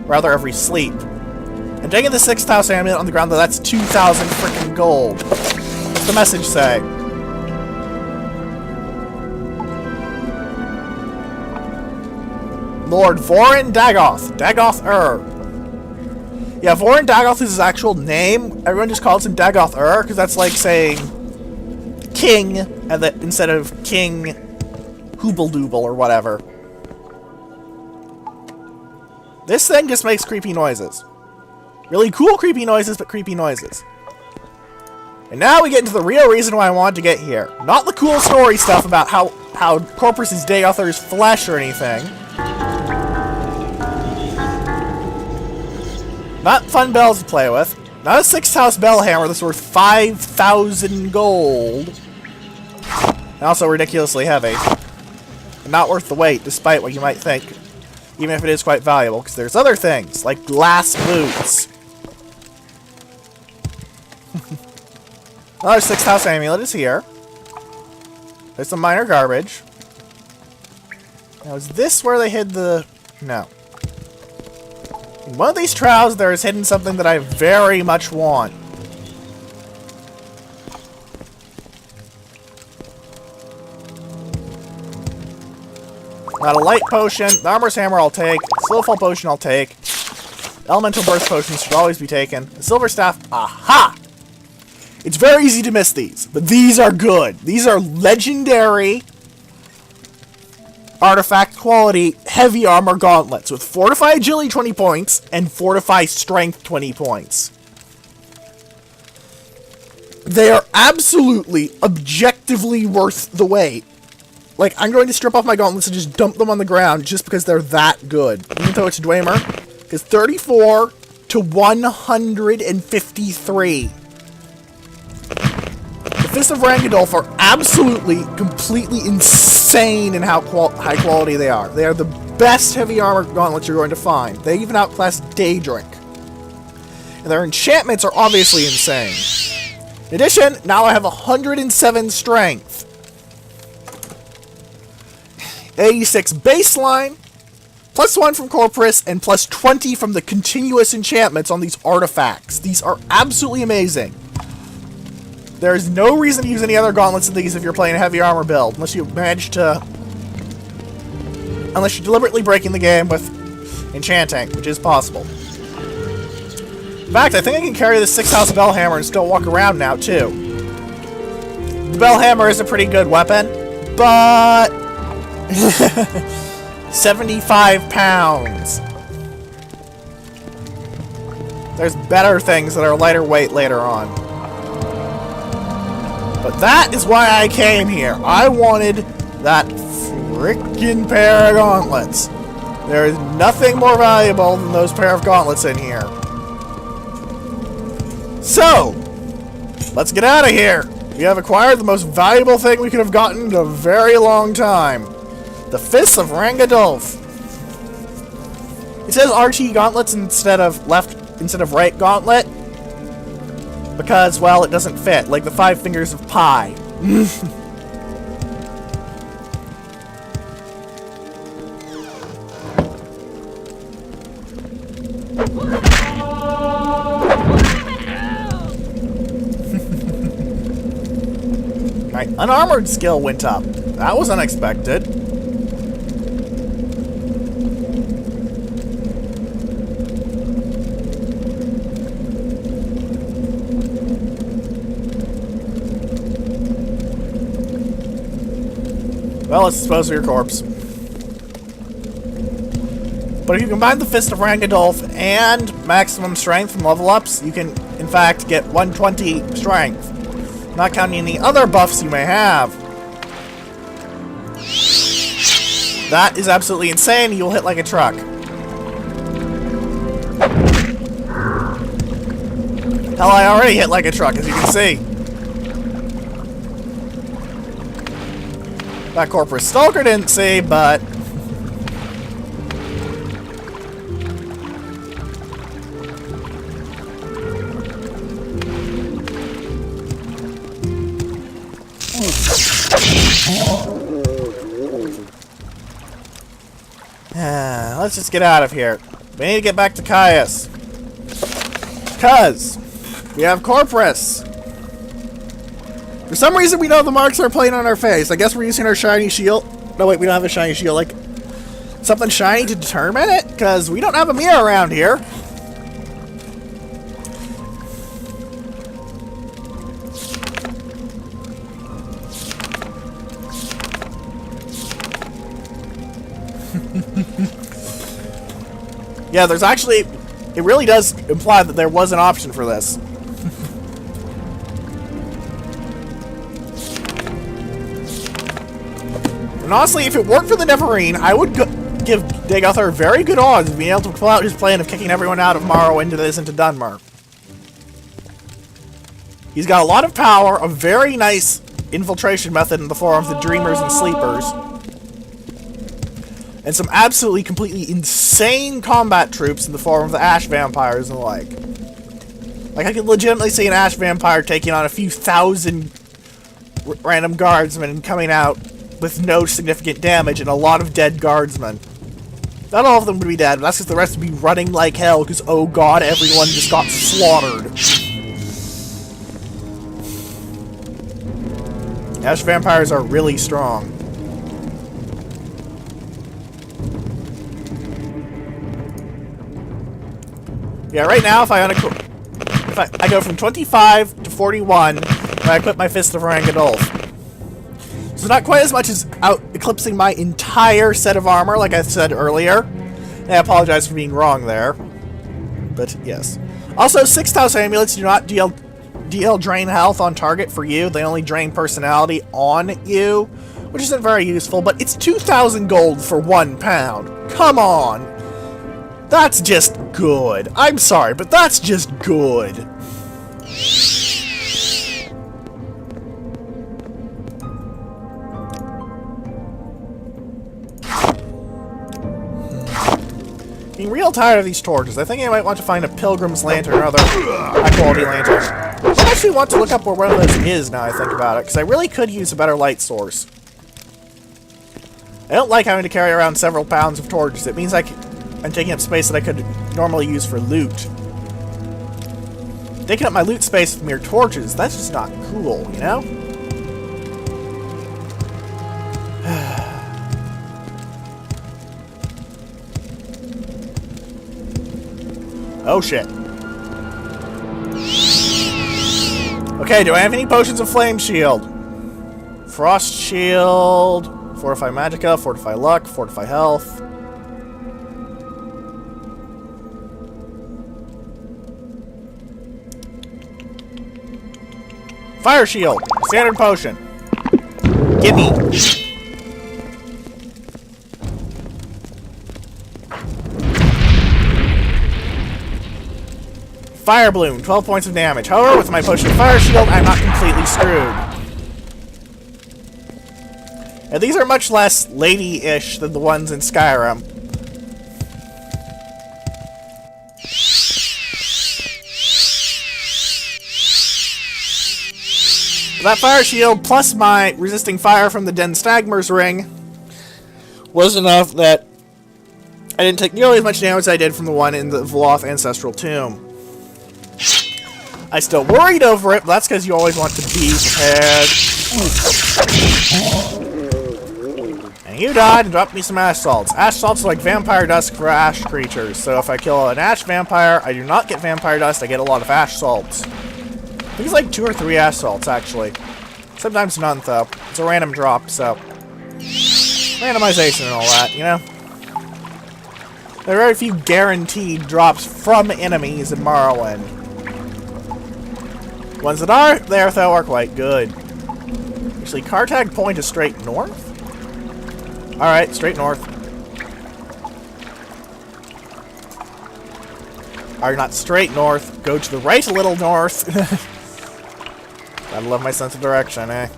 rather every sleep. And I'm taking the 6th house amulet on the ground, though that's 2,000 freaking gold. What's the message say? Lord Vorin Dagoth. Yeah, Vorin Dagoth is his actual name. Everyone just calls him Dagoth because that's like saying king and that instead of King Hooble-Dooble or whatever. This thing just makes creepy noises. Really cool creepy noises, but creepy noises. And now we get into the real reason why I wanted to get here. Not the cool story stuff about how Corprus is Dagother's flesh or anything. Not fun bells to play with. Not a 6th house bell hammer that's worth 5,000 gold. And also ridiculously heavy. And not worth the weight, despite what you might think. Even if it is quite valuable, because there's other things, like glass boots. Another 6th house amulet is here. There's some minor garbage. Now, is this where they hid the... No. In one of these troughs, there is hidden something that I very much want. Not a light potion. The armor's hammer I'll take. Slowfall potion I'll take. Elemental burst potions should always be taken. The silver staff. Aha! It's very easy to miss these, but these are good. These are legendary artifact quality heavy armor gauntlets with Fortify Agility 20 points and Fortify Strength 20 points. They are absolutely, objectively worth the wait. Like, I'm going to strip off my gauntlets and just dump them on the ground just because they're that good. Even though it's Dwemer. Because 34 to 153. The Fist of Rangadolf are absolutely, completely insane in how high quality they are. They are the best heavy armor gauntlets you're going to find. They even outclass Daedric. And their enchantments are obviously insane. In addition, now I have 107 strength. 86 baseline, +1 from Corprus, and +20 from the continuous enchantments on these artifacts. These are absolutely amazing. There is no reason to use any other gauntlets than these if you're playing a heavy armor build, unless you manage to... Unless you're deliberately breaking the game with enchanting, which is possible. In fact, I think I can carry the 6th house bell hammer and still walk around now, too. The bell hammer is a pretty good weapon, but... 75 pounds. There's better things that are lighter weight later on. But that is why I came here. I wanted that frickin' pair of gauntlets. There is nothing more valuable than those pair of gauntlets in here. So, let's get out of here. We have acquired the most valuable thing we could have gotten in a very long time. The Fist of Rangadolf. It says RT gauntlets instead of right gauntlet. Because, well, it doesn't fit. Like the 5 fingers of pi. My unarmored skill went up. That was unexpected. Well, let's dispose of your corpse. But if you combine the Fist of Rangadolf and maximum strength from level ups, you can, in fact, get 120 strength. Not counting any other buffs you may have. That is absolutely insane. You'll hit like a truck. Hell, I already hit like a truck, as you can see. That Corprus Stalker didn't see, but... let's just get out of here. We need to get back to Caius. Because we have Corprus. For some reason, we know the marks are playing on our face. I guess we're using our shiny shield. No, wait, we don't have a shiny shield. Like, something shiny to determine it? Because we don't have a mirror around here. Yeah, there's actually... It really does imply that there was an option for this. And honestly, if it weren't for the Neverine, I would give Divath Fyr very good odds of being able to pull out his plan of kicking everyone out of Morrowind into Dunmer. He's got a lot of power, a very nice infiltration method in the form of the Dreamers and Sleepers, and some absolutely, completely insane combat troops in the form of the Ash Vampires and the like. Like, I could legitimately see an Ash Vampire taking on a few thousand random guardsmen and coming out with no significant damage and a lot of dead guardsmen. Not all of them would be dead, but that's because the rest would be running like hell because, oh god, everyone just got slaughtered. Ash Vampires are really strong. Yeah, right now, if I go from 25 to 41, when I equip my Fist of Rangadolf. So not quite as much as out eclipsing my entire set of armor, like I said earlier. And I apologize for being wrong there. But, yes. Also, 6,000 amulets do not deal drain health on target for you. They only drain personality on you, which isn't very useful, but it's 2,000 gold for 1 pound. Come on! That's just good. I'm sorry, but that's just good. Getting real tired of these torches. I think I might want to find a pilgrim's lantern or other high-quality lantern. I actually want to look up where one of those is now I think about it, because I really could use a better light source. I don't like having to carry around several pounds of torches. It means I'm taking up space that I could normally use for loot. Taking up my loot space with mere torches, that's just not cool, you know? Oh shit. Okay, do I have any potions of Flame Shield? Frost Shield, Fortify Magicka, Fortify Luck, Fortify Health. Fire Shield, standard potion. Gimme. Fire Bloom, 12 points of damage. However, with my potion of Fire Shield, I'm not completely screwed. And these are much less lady-ish than the ones in Skyrim. That Fire Shield, plus my resisting fire from the Den Stagmer's ring, was enough that I didn't take nearly as much damage as I did from the one in the Voloth Ancestral Tomb. I still worried over it, but that's because you always want to be prepared. And you died and dropped me some Ash Salts. Ash Salts are like Vampire Dust for Ash creatures, so if I kill an Ash Vampire, I do not get Vampire Dust, I get a lot of Ash Salts. I think it's like 2 or 3 Ash Salts, actually. Sometimes none, though. It's a random drop, so... randomization and all that, you know? There are very few guaranteed drops from enemies in Morrowind. Ones that are there, though, are quite good. Actually, Cartag Point is straight north? Alright, straight north. Or not straight north, go to the right a little north. Gotta love my sense of direction, eh?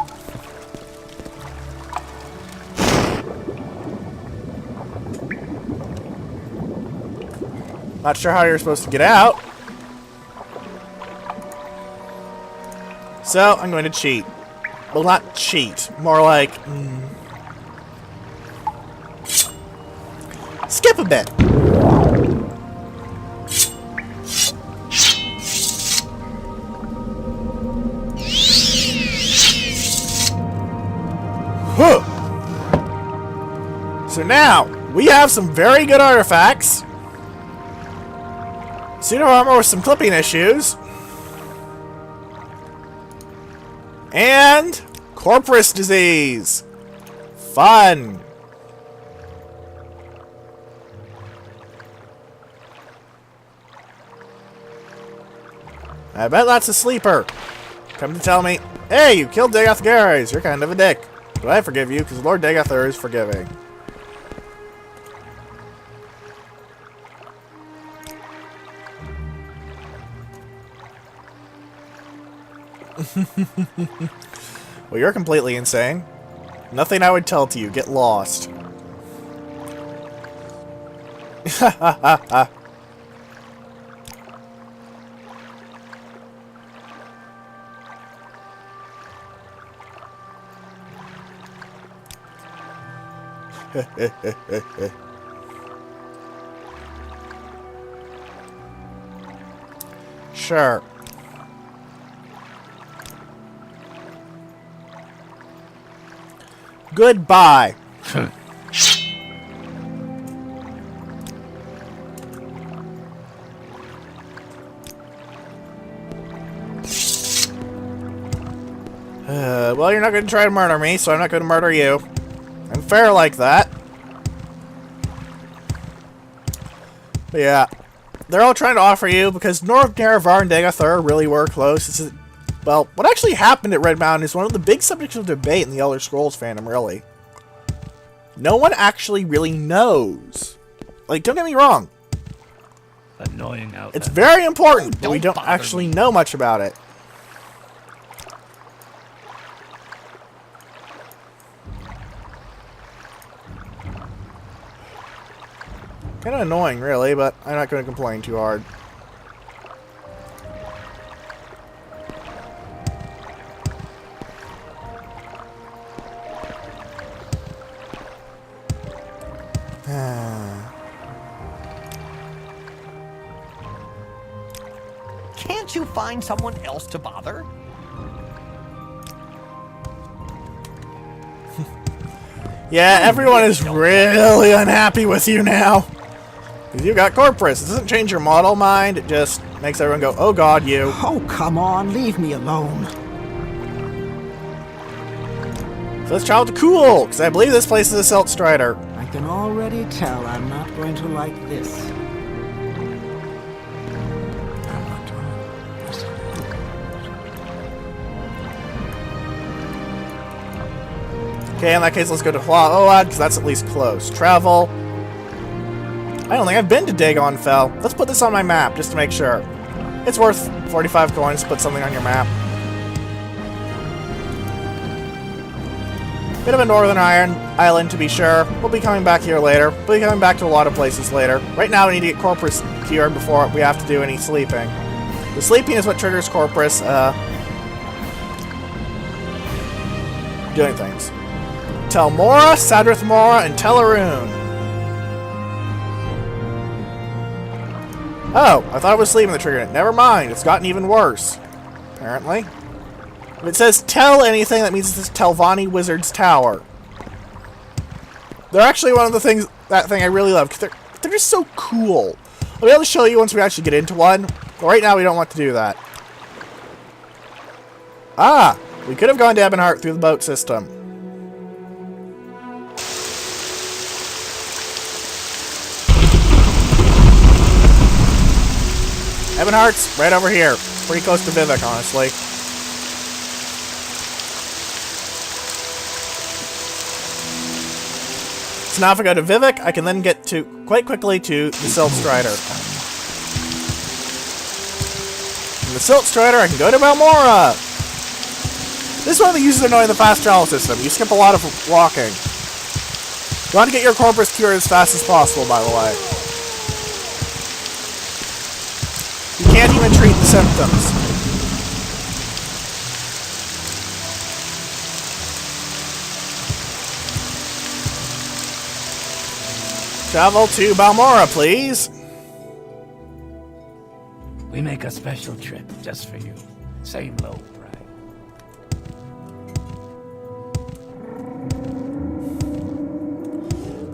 Not sure how you're supposed to get out. So, I'm going to cheat. Well, not cheat. More like... skip a bit. So now, we have some very good artifacts. Pseudo armor with some clipping issues. And Corprus disease. Fun. I bet that's a sleeper. Come to tell me, hey, you killed Divath Fyr. You're kind of a dick. But I forgive you, because Lord Divath Fyr is forgiving. Well, you're completely insane. Nothing I would tell to you. Get lost. Ha ha ha ha. Sure. Goodbye. Well, you're not going to try to murder me, so I'm not going to murder you. I'm fair like that. But yeah. They're all trying to offer you, because North Nerevar and Divath Fyr really were close. Well, what actually happened at Red Mountain is one of the big subjects of debate in the Elder Scrolls fandom, really. No one actually really knows. Like, don't get me wrong. Annoying out It's very important, but we don't actually know much about it. Kind of annoying, really, but I'm not going to complain too hard. Can't you find someone else to bother? Yeah, everyone is really unhappy with you now. Because you got Corprus. It doesn't change your model mind, it just makes everyone go, oh god, you. Oh, come on, leave me alone. So let's travel to Cool, because I believe this place is a Silt Strider. I can already tell I'm not going to like this. Okay, in that case, let's go to Hla'oad, because that's at least close. Travel. I don't think I've been to Dagon Fell. Let's put this on my map, just to make sure. It's worth 45 coins to put something on your map. Bit of a northern island, to be sure. We'll be coming back here later. We'll be coming back to a lot of places later. Right now, we need to get Corprus cured before we have to do any sleeping. The sleeping is what triggers Corprus, doing things. Tel Mora, Sadrith Mora, and Teleroon. Oh, I thought it was sleeping that triggered it. Never mind, it's gotten even worse. Apparently. If it says tell anything, that means it's Telvanni Wizard's Tower. They're actually one of the things, that thing I really love, because they're just so cool. I'll be able to show you once we actually get into one, but right now we don't want to do that. Ah, we could have gone to Ebonheart through the boat system. Ebonheart's right over here. Pretty close to Vivek, honestly. So now if I go to Vivek, I can then get to quite quickly to the Silt Strider. From the Silt Strider, I can go to Balmora. This is one of the uses of knowing the fast travel system. You skip a lot of walking. You want to get your Corprus cured as fast as possible, by the way. You can't even treat the symptoms. Travel to Balmora, please. We make a special trip just for you. Same low price.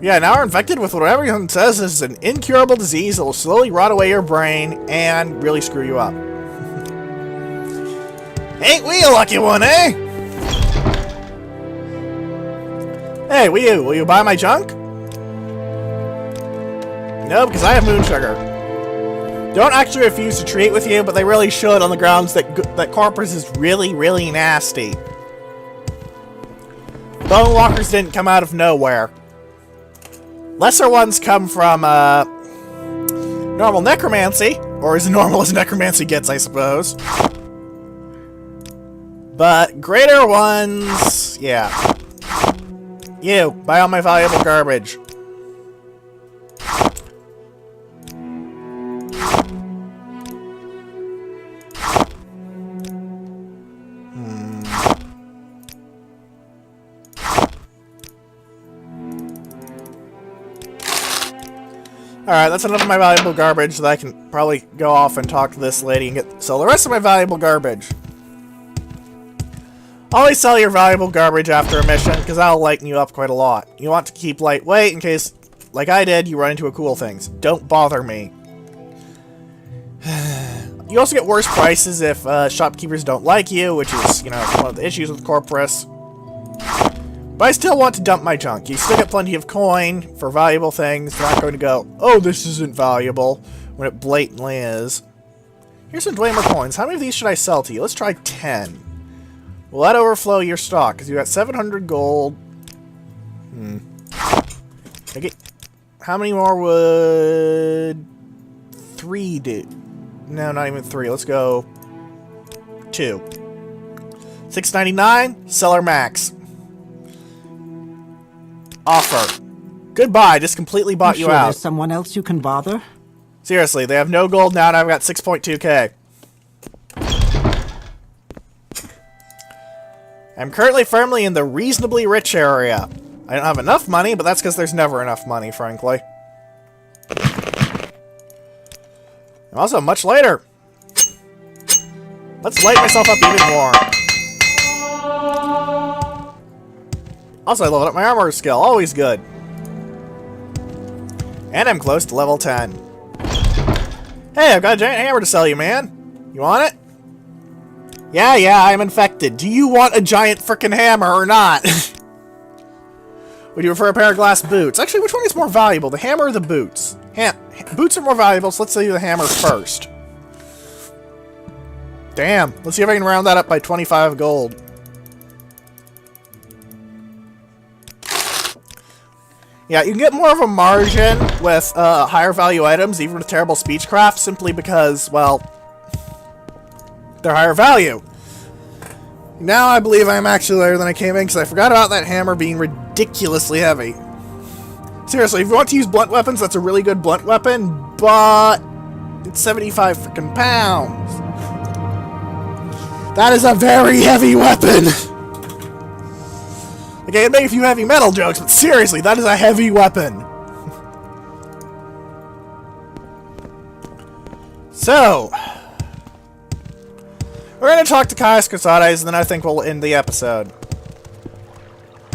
Yeah, now we're infected with what everyone says is an incurable disease that will slowly rot away your brain and really screw you up. Ain't we a lucky one, eh? Hey, will you buy my junk? No, because I have moon sugar. Don't actually refuse to trade with you, but they really should on the grounds that Corprus is really, really nasty. Bone walkers didn't come out of nowhere. Lesser ones come from, normal necromancy, or as normal as necromancy gets, I suppose. But greater ones, yeah. You, buy all my valuable garbage. Alright, that's enough of my valuable garbage that I can probably go off and talk to this lady and get sell the rest of my valuable garbage. Always sell your valuable garbage after a mission, because that'll lighten you up quite a lot. You want to keep lightweight in case, like I did, you run into cool things. Don't bother me. You also get worse prices if shopkeepers don't like you, which is, you know, one of the issues with Corprus. But I still want to dump my junk. You still get plenty of coin for valuable things. They're not going to go, oh, this isn't valuable, when it blatantly is. Here's some Dwemer coins. How many of these should I sell to you? Let's try 10. Will that overflow your stock? Because you got 700 gold. Okay. How many more would 3 do? No, not even 3. Let's go 2. 6.99. Seller max. Offer. Goodbye. Just completely bought you out. There's someone else you can bother? Seriously, they have no gold now, and I've got 6.2k. I'm currently firmly in the reasonably rich area. I don't have enough money, but that's because there's never enough money, frankly. I'm also much later. Let's light myself up even more. Also, I leveled up my armor skill. Always good. And I'm close to level 10. Hey, I've got a giant hammer to sell you, man. You want it? Yeah, I'm infected. Do you want a giant frickin' hammer or not? Would you prefer a pair of glass boots? Actually, which one is more valuable, the hammer or the boots? Boots are more valuable, so let's sell you the hammer first. Damn. Let's see if I can round that up by 25 gold. Yeah, you can get more of a margin with higher value items, even with terrible speechcraft, simply because, well, they're higher value. Now I believe I'm actually later than I came in, because I forgot about that hammer being ridiculously heavy. Seriously, if you want to use blunt weapons, that's a really good blunt weapon, but it's 75 freaking pounds. That is a very heavy weapon! Okay, I can make a few heavy metal jokes, but seriously, that is a heavy weapon. So, we're going to talk to Caius Cosades, and then I think we'll end the episode.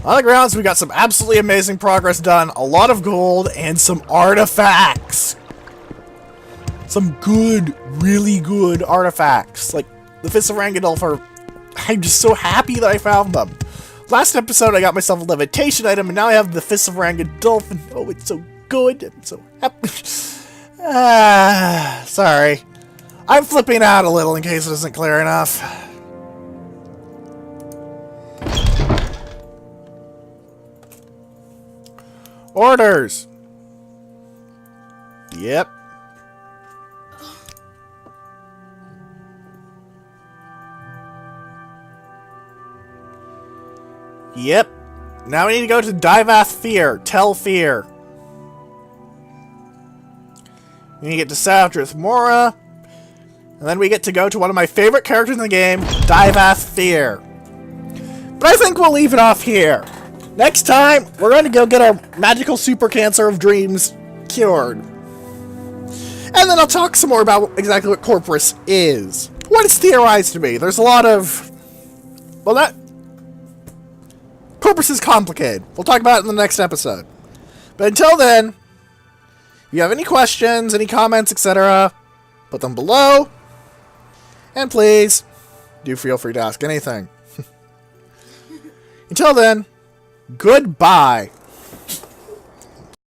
On the grounds, we got some absolutely amazing progress done, a lot of gold, and some artifacts. Some good, really good artifacts. Like, the Fists of Rangadolf are... I'm just so happy that I found them. Last episode, I got myself a levitation item, and now I have the Fists of Rangadolf, and oh, it's so good. I'm so happy. Sorry. I'm flipping out a little in case it isn't clear enough. Orders. Yep. Yep. Now we need to go to Divath Fyr. Tell Fyr. We need to get to Sadrith Mora. And then we get to go to one of my favorite characters in the game, Divath Fyr. But I think we'll leave it off here. Next time, we're going to go get our magical super cancer of dreams cured. And then I'll talk some more about exactly what Corprus is. What it's theorized to be. There's a lot of... Well, that... Corprus is complicated. We'll talk about it in the next episode. But until then, if you have any questions, any comments, etc., put them below. And please, do feel free to ask anything. Until then, goodbye.